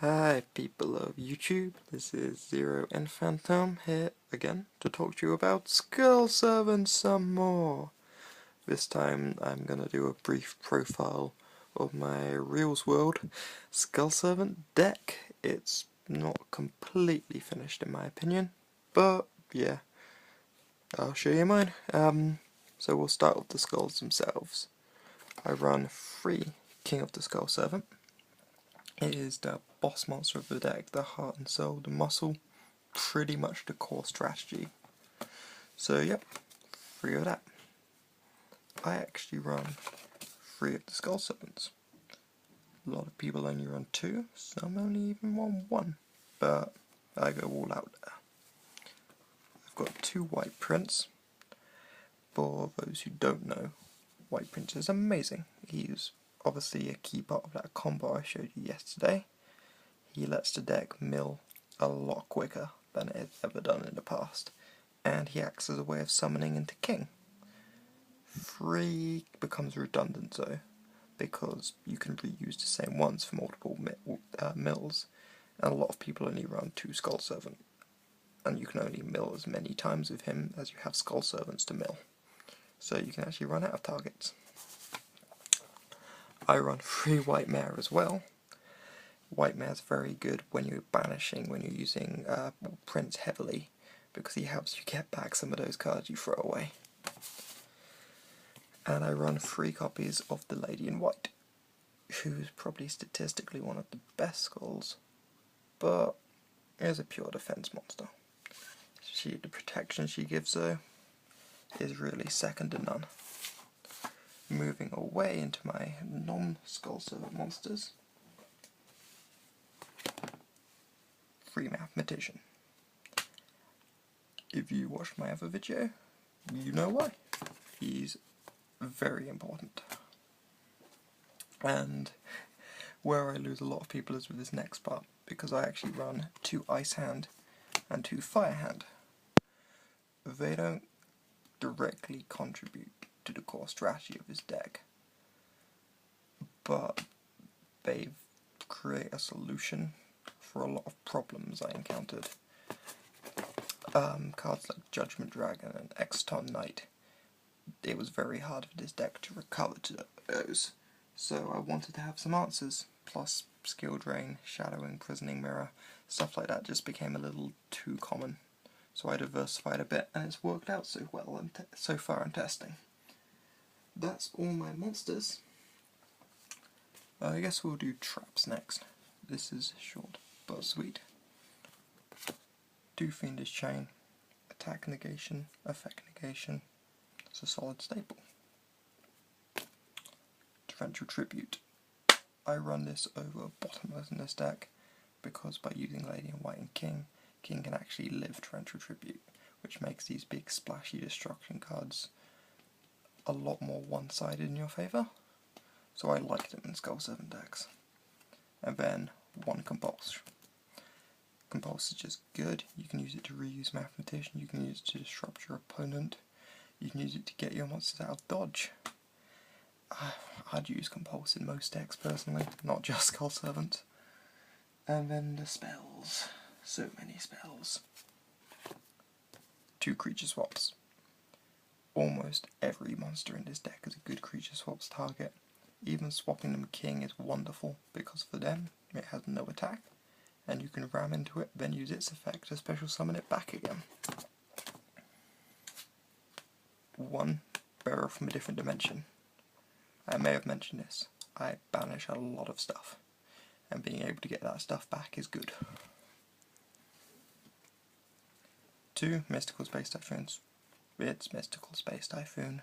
Hi people of YouTube, this is Zero Infantum here again to talk to you about Skull Servant some more. This time I'm gonna do a brief profile of my Reels World Skull Servant deck. It's not completely finished in my opinion, but yeah, I'll show you mine. So we'll start with the skulls themselves. I run 3 King of the Skull Servant. It is the boss monster of the deck, the heart and soul, the muscle, pretty much the core strategy. So yep, 3 of that. I actually run 3 of the Skull Servants. A lot of people only run 2, some only even run 1, but I go all out there. I've got 2 White Prince. For those who don't know, White Prince is amazing. He's obviously a key part of that combo I showed you yesterday. He lets the deck mill a lot quicker than it has ever done in the past, and he acts as a way of summoning into King. 3 becomes redundant though, because you can reuse the same ones for multiple mills, and a lot of people only run 2 Skull Servant, and you can only mill as many times with him as you have Skull Servants to mill, so you can actually run out of targets. I run 3 White Mare as well. White Mare's very good when you're banishing, when you're using Prince heavily, because he helps you get back some of those cards you throw away. And I run 3 copies of the Lady in White, who's probably statistically one of the best skulls, but is a pure defense monster. The protection she gives though is really second to none. Moving away into my non-Skull Servant monsters. 3 Mathematician. If you watched my other video, you know why. He's very important. And where I lose a lot of people is with this next part, because I actually run 2 Ice Hand and 2 Fire Hand. They don't directly contribute to the core strategy of his deck, but they create a solution for a lot of problems I encountered. Cards like Judgment Dragon and Exton Knight, it was very hard for this deck to recover to those, so I wanted to have some answers, plus Skill Drain, Shadowing, Prisoning Mirror, stuff like that just became a little too common. So I diversified a bit, and it's worked out so well so far in testing. That's all my monsters. I guess we'll do traps next. This is short but sweet. 2 Fiendish Chain, attack negation, effect negation. It's a solid staple. Torrential Tribute. I run this over bottomless in this deck because by using Lady in White and King can actually live Torrential Tribute, which makes these big splashy destruction cards a lot more one-sided in your favour. So I like them in Skull Servant decks. And then 1 Compulse. Compulse is just good. You can use it to reuse Mathematician, you can use it to disrupt your opponent, you can use it to get your monsters out of dodge. I'd use Compulse in most decks personally, not just Skull Servant. And then the spells. So many spells. 2 creature swaps. Almost every monster in this deck is a good creature swaps target. Even swapping them King is wonderful, because for them it has no attack, and you can ram into it, then use its effect to special summon it back again. 1 Bearer from a Different Dimension. I may have mentioned this, I banish a lot of stuff, and being able to get that stuff back is good. 2 Mystical Space Typhoons. It's Mystical Space Typhoon.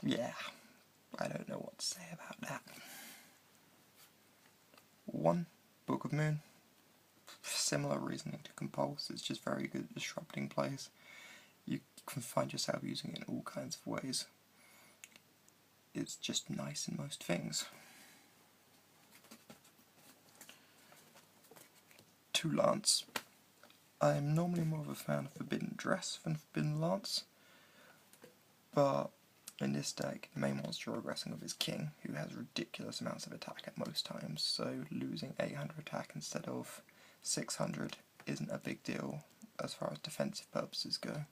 Yeah, I don't know what to say about that. 1 Book of Moon. Similar reasoning to Compulse, it's just very good at disrupting plays. You can find yourself using it in all kinds of ways. It's just nice in most things. 2 Lance. I'm normally more of a fan of Forbidden Dress than Forbidden Lance, but In this deck, the main monster you're aggressing with is King, who has ridiculous amounts of attack at most times, so losing 800 attack instead of 600 isn't a big deal as far as defensive purposes go.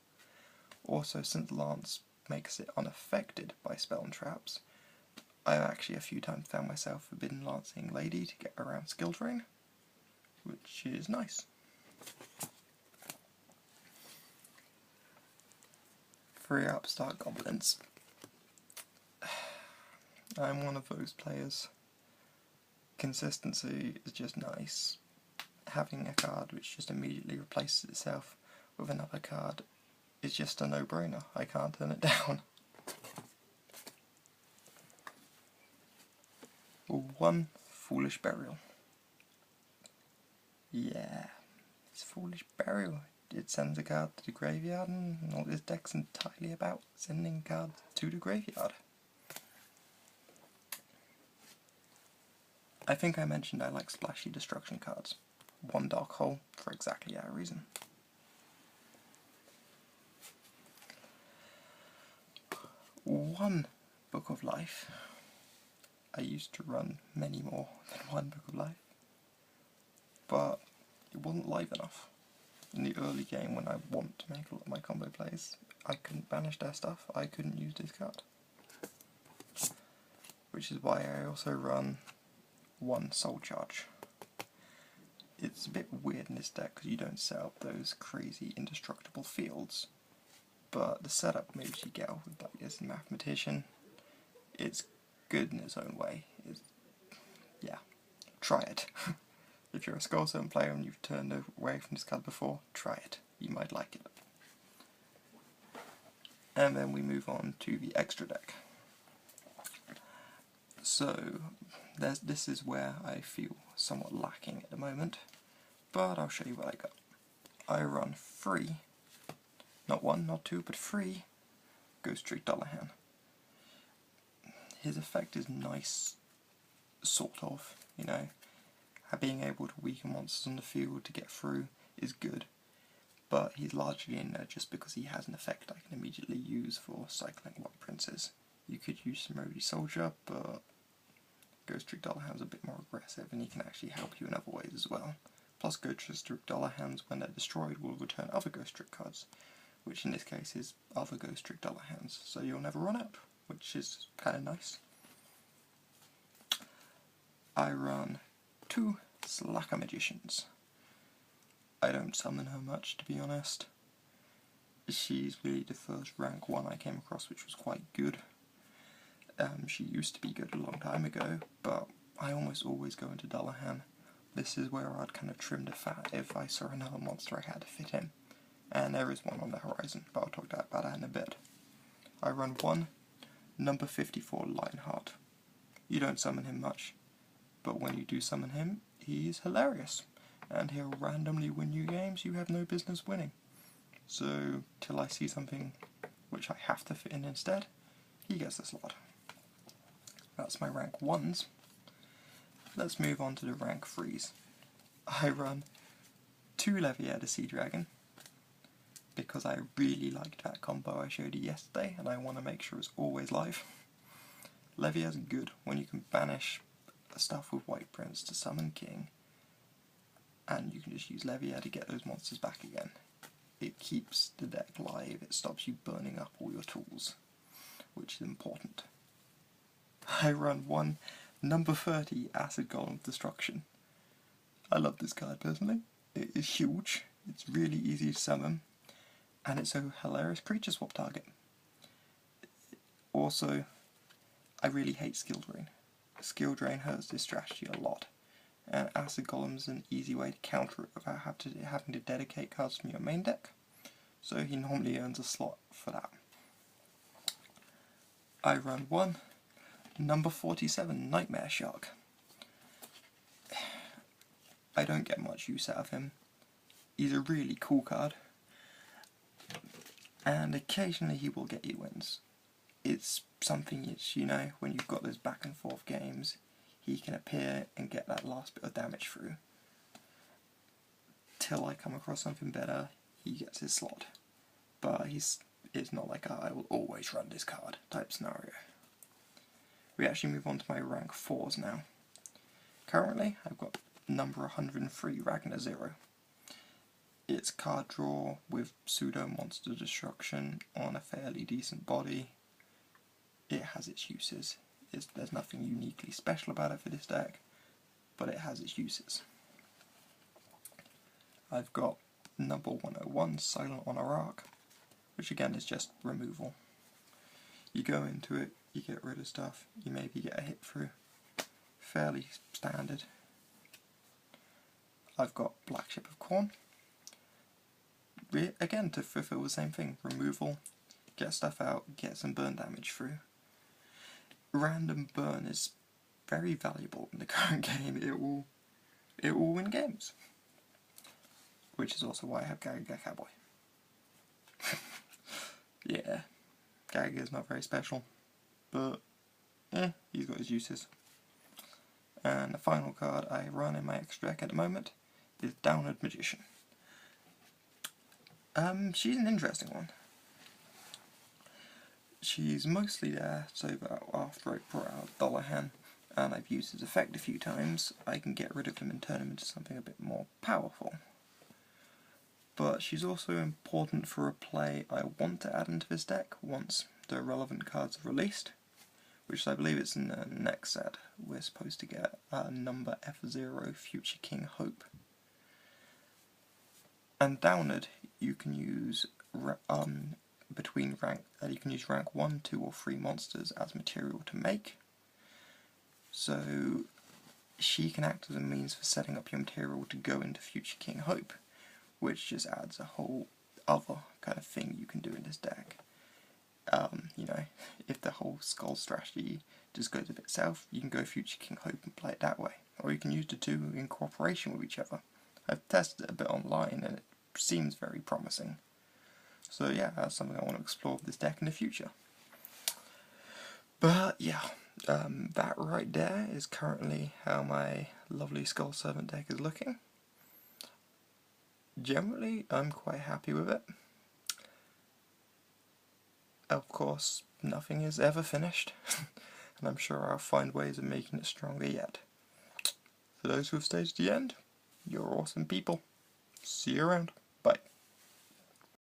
Also, since Lance makes it unaffected by spell and traps, I've actually a few times found myself forbidden lancing Lady to get around skill drain, which is nice. Free upstart goblins. I'm one of those players. Consistency is just nice. Having a card which just immediately replaces itself with another card is just a no-brainer. I can't turn it down. One Foolish Burial. Yeah, it's Foolish Burial. It sends a card to the graveyard, and all this deck's entirely about sending cards to the graveyard. I think I mentioned I like splashy destruction cards. One Dark Hole for exactly that reason. One Book of Life. I used to run many more than one Book of Life, but it wasn't live enough. In the early game, when I want to make a lot of my combo plays, I couldn't banish their stuff, I couldn't use this card. Which is why I also run one Soul Charge. It's a bit weird in this deck because you don't set up those crazy indestructible fields, but the setup moves you get off with, like this Mathematician, it's good in its own way. Yeah, try it. If you're a Skull Servant player and you've turned away from this card before, try it. You might like it. And then we move on to the extra deck. So, this is where I feel somewhat lacking at the moment, but I'll show you what I got. I run 3, not 1, not 2, but 3 Ghost Trick Dullahan. His effect is nice, sort of, you know. Being able to weaken monsters on the field to get through is good, but he's largely in there just because he has an effect I can immediately use for cycling White Princes. You could use some Rody Soldier, but Ghost Trick Dullahan's a bit more aggressive and he can actually help you in other ways as well. Plus Ghost Trick Dullahans, when they're destroyed, will return other Ghost Trick cards, which in this case is other Ghost Trick Dullahans, so you'll never run out, which is kind of nice. I run 2 Slacker Magicians. I don't summon her much, to be honest. She's really the first rank 1 I came across, which was quite good. She used to be good a long time ago, but I almost always go into Dullahan. This is where I'd kind of trim the fat if I saw another monster I had to fit in. And there is one on the horizon, but I'll talk about that in a bit. I run 1 number 54 Lionheart. You don't summon him much, but when you do summon him, he's hilarious, and he'll randomly win you games you have no business winning. So, till I see something which I have to fit in instead, he gets the slot. That's my rank 1s. Let's move on to the rank 3s. I run 2 Leviair the Sea Dragon, because I really liked that combo I showed you yesterday, and I want to make sure it's always live. Leviair's good when you can banish stuff with White Prince to summon King, and you can just use Leviair to get those monsters back again. It keeps the deck live, it stops you burning up all your tools, which is important. I run 1 number 30 Acid Golem of Destruction. I love this card personally. It is huge, it's really easy to summon, and it's a hilarious creature swap target. Also, I really hate Skill Drain. Skill Drain hurts this strategy a lot, and Acid Golem is an easy way to counter it without having to dedicate cards from your main deck, so he normally earns a slot for that. I run 1 number 47 Nightmare Shark. I don't get much use out of him. He's a really cool card, and occasionally he will get you wins. It's something it's, you know, when you've got those back and forth games, he can appear and get that last bit of damage through. Till I come across something better, he gets his slot. But he's it's not like I will always run this card type scenario. We actually move on to my rank 4s now. Currently, I've got number 103, Ragnar Zero. It's card draw with pseudo monster destruction on a fairly decent body. It has its uses. There's nothing uniquely special about it for this deck, but it has its uses. I've got number 101, Silent on Arc, which again is just removal. You go into it, you get rid of stuff, you maybe get a hit through. Fairly standard. I've got Black Ship of Khorne. Again, to fulfill the same thing, removal, get stuff out, get some burn damage through. Random burn is very valuable in the current game. It will win games. Which is also why I have Gagaga Cowboy. Yeah, Gaga's not very special, but he's got his uses. And the final card I run in my extra deck at the moment is Downard Magician. She's an interesting one. She's mostly there so that after I brought out Dullahan and I've used his effect a few times, I can get rid of him and turn him into something a bit more powerful. But she's also important for a play I want to add into this deck once the relevant cards are released, which I believe is in the next set. We're supposed to get number F0, Future King Hope. And Downard, you can use you can use rank 1, 2 or 3 monsters as material to make. So she can act as a means for setting up your material to go into Future King Hope, which just adds a whole other kind of thing you can do in this deck. You know, if the whole Skull strategy just goes a bit south, you can go Future King Hope and play it that way. Or you can use the two in cooperation with each other. I've tested it a bit online and it seems very promising. So yeah, that's something I want to explore with this deck in the future. But yeah, that right there is currently how my lovely Skull Servant deck is looking. Generally, I'm quite happy with it. Of course, nothing is ever finished, and I'm sure I'll find ways of making it stronger yet. For those who have stayed to the end, you're awesome people. See you around.